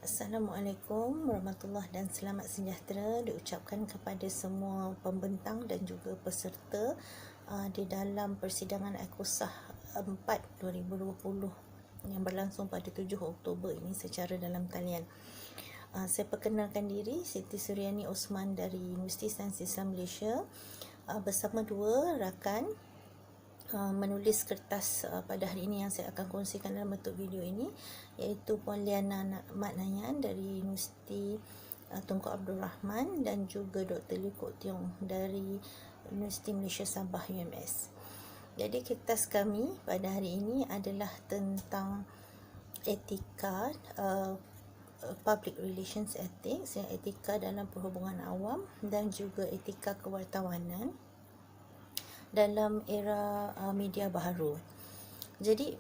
Assalamualaikum warahmatullahi dan selamat sejahtera diucapkan kepada semua pembentang dan juga peserta di dalam persidangan Ekosah 4 2020 yang berlangsung pada 7 Oktober ini secara dalam talian. Saya perkenalkan diri, Siti Suryani Osman dari Universiti Sains Islam Malaysia bersama dua rakan menulis kertas pada hari ini yang saya akan kongsikan dalam bentuk video ini, iaitu Puan Liana Mat Nayan dari Universiti Tunku Abdul Rahman dan juga Dr. Lee Kok Tiong dari Universiti Malaysia Sabah UMS. Jadi kertas kami pada hari ini adalah tentang etika public relations ethics, yang etika dalam perhubungan awam dan juga etika kewartawanan dalam era media baharu. Jadi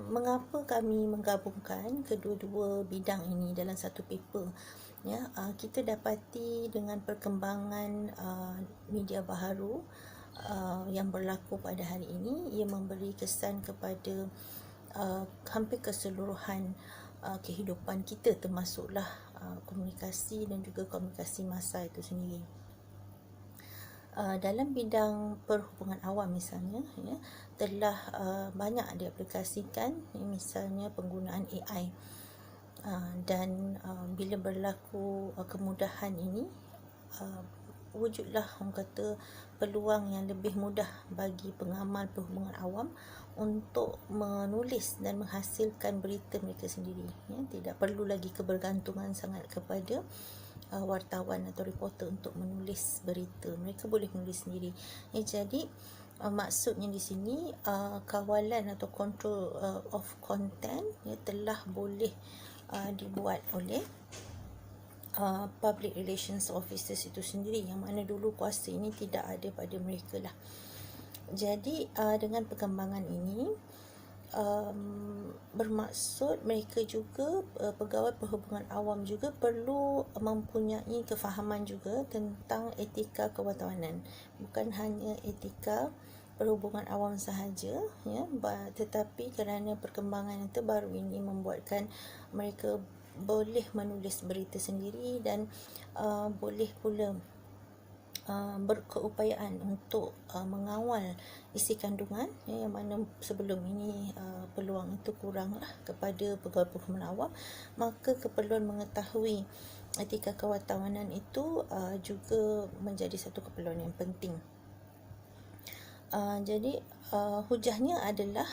mengapa kami menggabungkan kedua-dua bidang ini dalam satu paper? Ya, kita dapati dengan perkembangan media baharu yang berlaku pada hari ini, ia memberi kesan kepada hampir keseluruhan kehidupan kita, termasuklah komunikasi dan juga komunikasi massa itu sendiri. Dalam bidang perhubungan awam misalnya, ya, telah banyak diaplikasikan, misalnya penggunaan AI, dan bila berlaku kemudahan ini, wujudlah orang kata peluang yang lebih mudah bagi pengamal perhubungan awam untuk menulis dan menghasilkan berita mereka sendiri, ya. Tidak perlu lagi kebergantungan sangat kepada wartawan atau reporter untuk menulis berita. Mereka boleh menulis sendiri. Jadi maksudnya di sini kawalan atau control of content telah boleh dibuat oleh public relations officers itu sendiri, yang mana dulu kuasa ini tidak ada pada mereka lah. Jadi dengan perkembangan ini bermaksud mereka juga, pegawai perhubungan awam juga perlu mempunyai kefahaman juga tentang etika kewartawanan, bukan hanya etika perhubungan awam sahaja, ya, tetapi kerana perkembangan yang terbaru ini membuatkan mereka boleh menulis berita sendiri dan boleh pula berkeupayaan untuk mengawal isi kandungan, ya, yang mana sebelum ini peluang itu kuranglah kepada pegawai perhubungan awam. Maka keperluan mengetahui etika kewartawanan itu juga menjadi satu keperluan yang penting. Jadi hujahnya adalah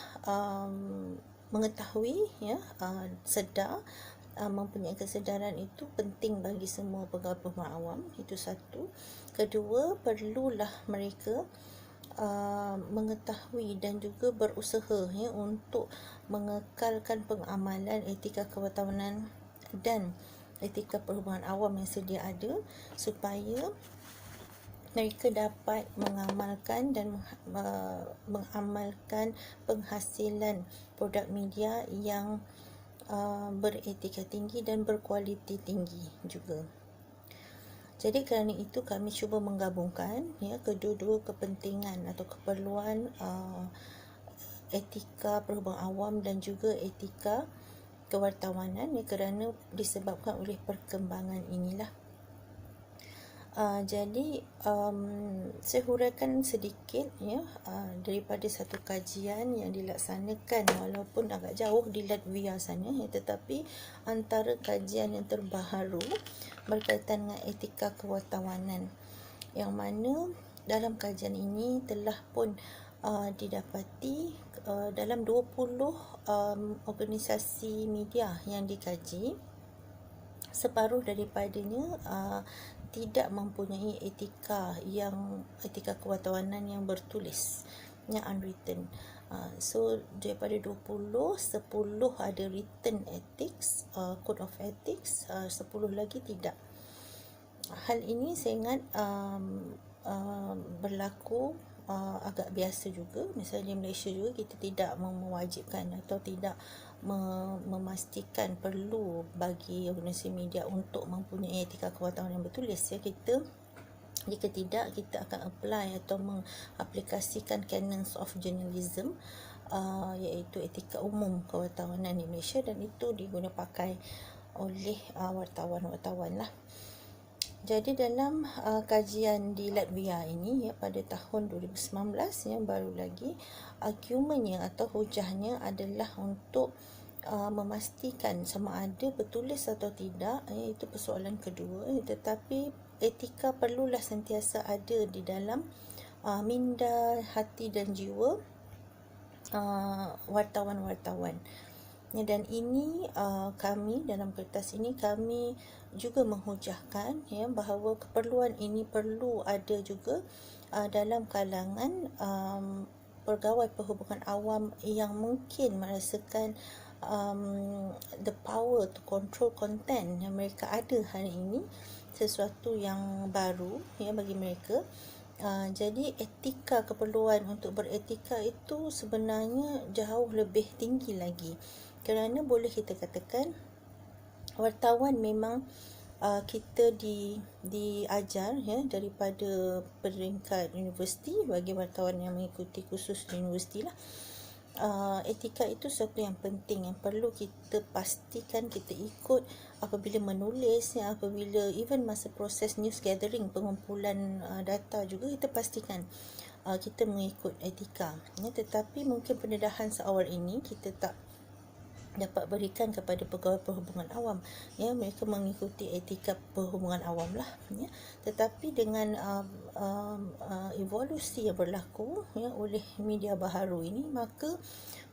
mengetahui, ya, sedar, mempunyai kesedaran itu penting bagi semua pegawai perhubungan awam. Itu satu. Kedua, perlulah mereka mengetahui dan juga berusaha, ya, untuk mengekalkan pengamalan etika kewartawanan dan etika perhubungan awam yang sedia ada, supaya mereka dapat mengamalkan dan mengamalkan penghasilan produk media yang beretika tinggi dan berkualiti tinggi juga. Jadi kerana itu kami cuba menggabungkan, ya, kedua-dua kepentingan atau keperluan etika perhubungan awam dan juga etika kewartawanan, ya, kerana disebabkan oleh perkembangan inilah. Jadi saya huraikan sedikit, ya, daripada satu kajian yang dilaksanakan walaupun agak jauh di Latvia sana, ya, tetapi antara kajian yang terbaharu berkaitan dengan etika kewartawanan, yang mana dalam kajian ini telah pun didapati dalam 20 organisasi media yang dikaji, separuh daripadanya tidak mempunyai etika kewartawanan yang bertulis, yang unwritten. So daripada 20, 10 ada written ethics, code of ethics, 10 lagi tidak. Hal ini saya ingat berlaku agak biasa juga. Misalnya di Malaysia juga kita tidak mewajibkan atau tidak memastikan perlu bagi organisasi media untuk mempunyai etika kewartawanan yang bertulis, ya. Jika tidak, kita akan apply atau mengaplikasikan canons of journalism, iaitu etika umum kewartawanan di Malaysia, dan itu digunakan pakai oleh wartawan-wartawan lah. Jadi dalam kajian di Latvia ini pada tahun 2019 baru lagi, argumennya atau hujahnya adalah untuk memastikan sama ada bertulis atau tidak, itu persoalan kedua, tetapi etika perlulah sentiasa ada di dalam minda, hati dan jiwa wartawan-wartawan. Dan ini kami dalam kertas ini kami juga menghujahkan bahawa keperluan ini perlu ada juga dalam kalangan pegawai perhubungan awam yang mungkin merasakan the power to control content yang mereka ada hari ini, sesuatu yang baru bagi mereka. Jadi etika, keperluan untuk beretika itu sebenarnya jauh lebih tinggi lagi, kerana boleh kita katakan wartawan memang kita diajar daripada peringkat universiti, bagi wartawan yang mengikuti kursus di universiti lah. Etika itu sesuatu yang penting, yang perlu kita pastikan kita ikut apabila menulis, apabila even masa proses news gathering, pengumpulan data juga kita pastikan kita mengikut etika. Tetapi mungkin pendedahan seawal ini kita tak dapat berikan kepada pegawai perhubungan awam, mereka mengikuti etika perhubungan awam lah, tetapi dengan evolusi yang berlaku oleh media baharu ini, maka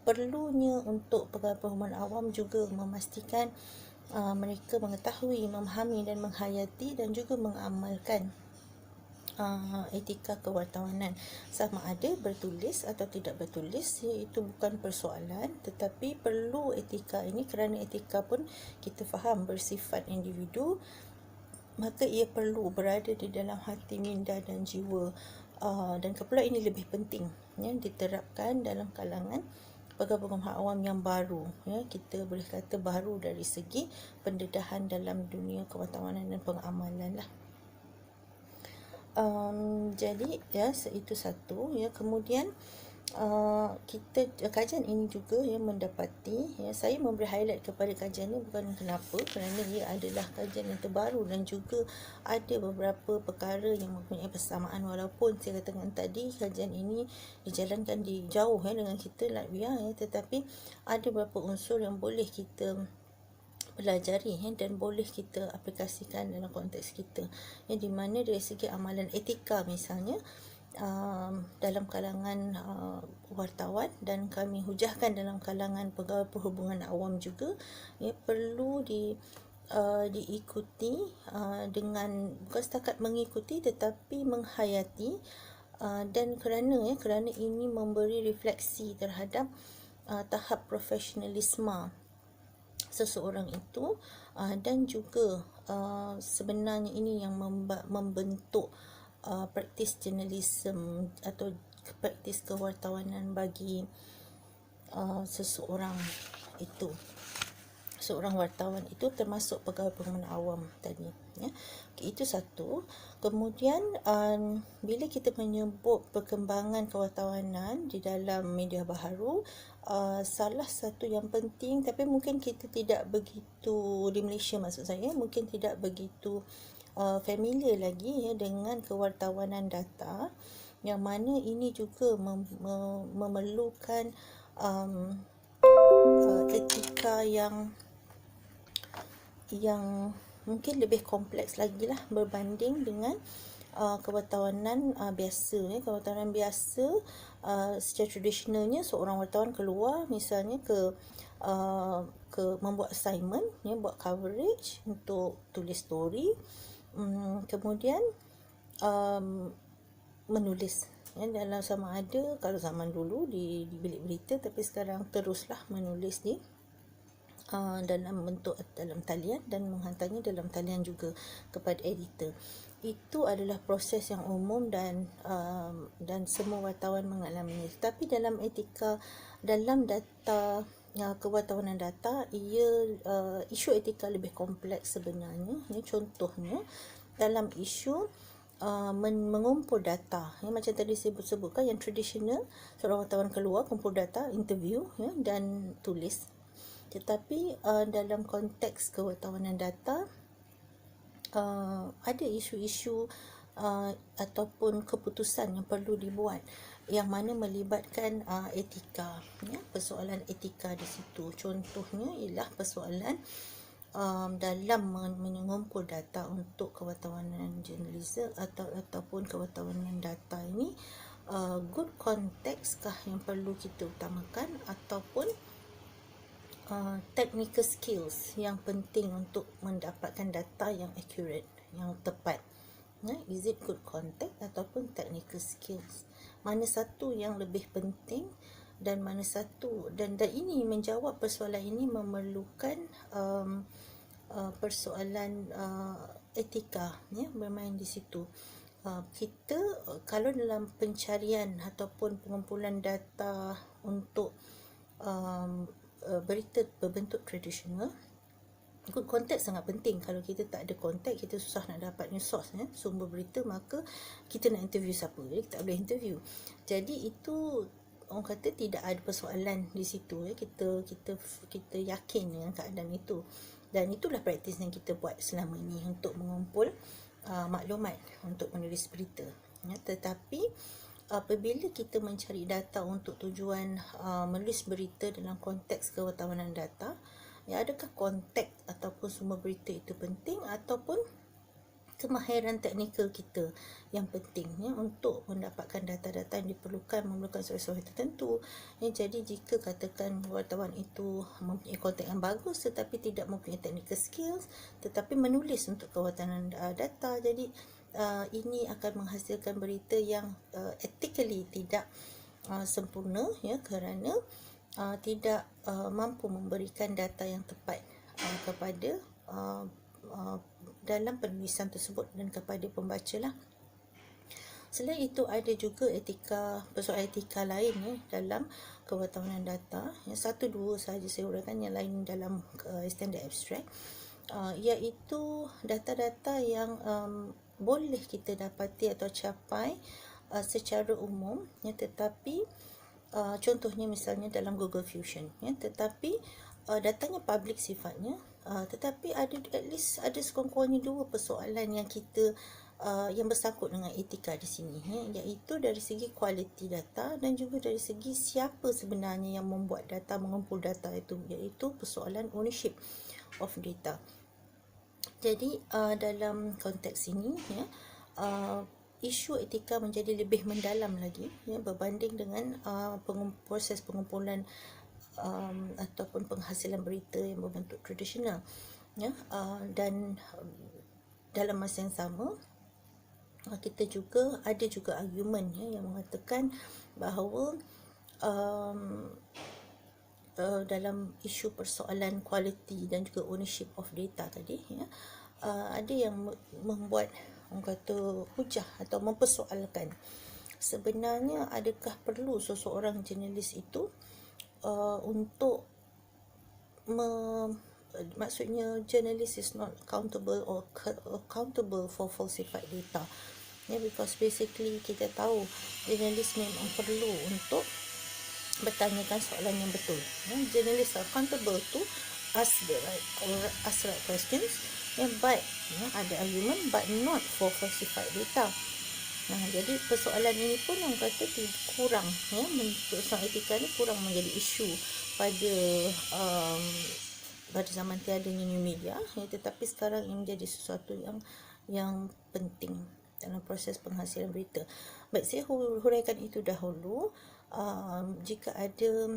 perlunya untuk pegawai perhubungan awam juga memastikan mereka mengetahui, memahami dan menghayati dan juga mengamalkan etika kewartawanan. Sama ada bertulis atau tidak bertulis, itu bukan persoalan, tetapi perlu etika ini, kerana etika pun kita faham bersifat individu, maka ia perlu berada di dalam hati, minda dan jiwa, dan keperluan ini lebih penting diterapkan dalam kalangan pegawai perhubungan awam yang baru, kita boleh kata baru dari segi pendedahan dalam dunia kewartawanan dan pengamalan lah. Jadi itu satu, kemudian kita kajian ini juga mendapati, saya memberi highlight kepada kajian ini bukan kenapa, kerana ia adalah kajian yang terbaru dan juga ada beberapa perkara yang mempunyai persamaan, walaupun saya katakan tadi kajian ini dijalankan di jauh dengan kita Latvia, tetapi ada beberapa unsur yang boleh kita pelajari dan boleh kita aplikasikan dalam konteks kita, di mana dari segi amalan etika misalnya dalam kalangan wartawan, dan kami hujahkan dalam kalangan pegawai perhubungan awam juga, perlu diikuti dengan bukan setakat mengikuti tetapi menghayati, dan kerana ini memberi refleksi terhadap tahap profesionalisme seseorang itu, dan juga sebenarnya ini yang membentuk praktis jurnalisme atau praktis kewartawanan bagi seseorang itu. Seorang wartawan itu termasuk pegawai perhubungan awam tadi, itu satu. Kemudian bila kita menyebut perkembangan kewartawanan di dalam media baharu, salah satu yang penting, tapi mungkin kita tidak begitu di Malaysia, maksud saya mungkin tidak begitu familiar lagi dengan kewartawanan data, yang mana ini juga memerlukan etika yang mungkin lebih kompleks lagi lah berbanding dengan kewartawanan biasa. Kewartawanan biasa secara tradisionalnya seorang wartawan keluar misalnya ke membuat assignment, buat coverage untuk tulis story, kemudian menulis dalam, sama ada kalau zaman dulu di bilik berita, tapi sekarang teruslah menulis di dalam bentuk dalam talian dan menghantarnya dalam talian juga kepada editor. Itu adalah proses yang umum dan semua wartawan mengalaminya. Tapi dalam etika, dalam data kewartawanan data, isu etika lebih kompleks sebenarnya. Contohnya dalam isu mengumpul data, macam tadi saya sebutkan, yang tradisional seorang wartawan keluar kumpul data, interview dan tulis. Tetapi dalam konteks kewartawanan data, ada isu-isu ataupun keputusan yang perlu dibuat yang mana melibatkan etika, ya, persoalan etika di situ. Contohnya ialah persoalan dalam mengumpul data untuk kewartawanan jurnalisme ataupun kewartawanan data ini, good context kah yang perlu kita utamakan, ataupun technical skills yang penting untuk mendapatkan data yang accurate, yang tepat. Is it good context ataupun technical skills? Mana satu yang lebih penting, dan mana satu, dan ini menjawab persoalan ini memerlukan persoalan etika, ya, bermain di situ. Kita kalau dalam pencarian ataupun pengumpulan data untuk berita berbentuk tradisional, good context sangat penting. Kalau kita tak ada context, kita susah nak dapat news source, sumber berita, maka kita nak interview siapa? Jadi kita tak boleh interview. Jadi itu orang kata tidak ada persoalan di situ, kita yakin dengan keadaan itu, dan itulah praktis yang kita buat selama ini untuk mengumpul maklumat untuk menulis berita. Tetapi apabila kita mencari data untuk tujuan menulis berita dalam konteks kewartawanan data, ya, adakah konteks ataupun sumber berita itu penting, ataupun kemahiran teknikal kita yang penting, ya, untuk mendapatkan data-data yang memerlukan soal-soal tertentu. Jadi jika katakan wartawan itu mempunyai konteks yang bagus tetapi tidak mempunyai technical skills, tetapi menulis untuk kewartawanan data, jadi ini akan menghasilkan berita yang ethically tidak sempurna, ya, kerana tidak mampu memberikan data yang tepat kepada dalam penulisan tersebut dan kepada pembaca lah. Selain itu, ada juga persoalan etika lain, ya, dalam kewartawanan data. Yang satu dua sahaja saya uraikan, yang lain dalam standard abstract, iaitu data-data yang boleh kita dapati atau capai secara umum, ya, tetapi contohnya misalnya dalam Google Fusion, ya, tetapi datanya public sifatnya, tetapi ada at least ada sekurang-kurangnya dua persoalan yang kita yang bersangkut dengan etika di sini, ya, iaitu dari segi kualiti data dan juga dari segi siapa sebenarnya yang membuat data, mengumpul data itu, iaitu persoalan ownership of data. Jadi dalam konteks ini, ya, isu etika menjadi lebih mendalam lagi, ya, berbanding dengan proses pengumpulan ataupun penghasilan berita yang berbentuk tradisional, ya, dan dalam masa yang sama kita juga ada argumen, ya, yang mengatakan bahawa dalam isu persoalan quality dan juga ownership of data tadi, ya, ada yang membuat orang kata hujah atau mempersoalkan sebenarnya adakah perlu seseorang jurnalis itu untuk maksudnya journalist is not accountable for falsified data, ya, because basically kita tahu jurnalis memang perlu untuk bertanyakan soalan yang betul, ya. Journalist accountable to ask the right questions, ya, but, ya, ada argument but not for falsified data. Jadi persoalan ini pun orang kata kurang, ya, persoalan etika ni kurang menjadi isu pada zaman tiadanya new media, ya, tetapi sekarang ini menjadi sesuatu yang penting dalam proses penghasilan berita. Baik, saya huraikan itu dahulu. Jika ada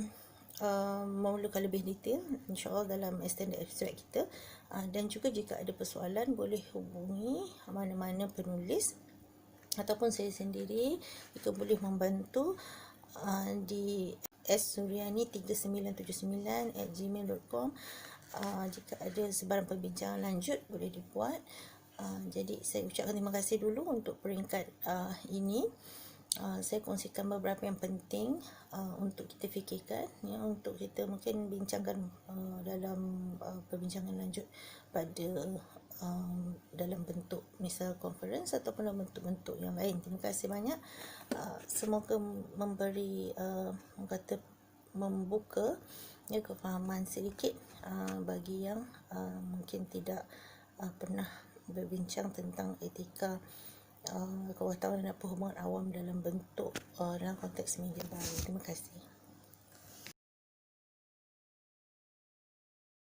memerlukan lebih detail, insyaAllah dalam standard abstract kita, dan juga jika ada persoalan boleh hubungi mana-mana penulis ataupun saya sendiri, jika boleh membantu di suriani3979@gmail.com. Jika ada sebarang perbincangan lanjut boleh dibuat. Jadi saya ucapkan terima kasih dulu untuk peringkat ini. Saya kongsikan beberapa yang penting untuk kita fikirkan, ya, untuk kita mungkin bincangkan dalam perbincangan lanjut pada dalam bentuk misal conference ataupun dalam bentuk-bentuk yang lain. Terima kasih banyak. Semoga memberi kata membuka kefahaman sedikit bagi yang mungkin tidak pernah berbincang tentang etika kewirausahaan dan perhubungan awam dalam bentuk dalam konteks media baru. Terima kasih.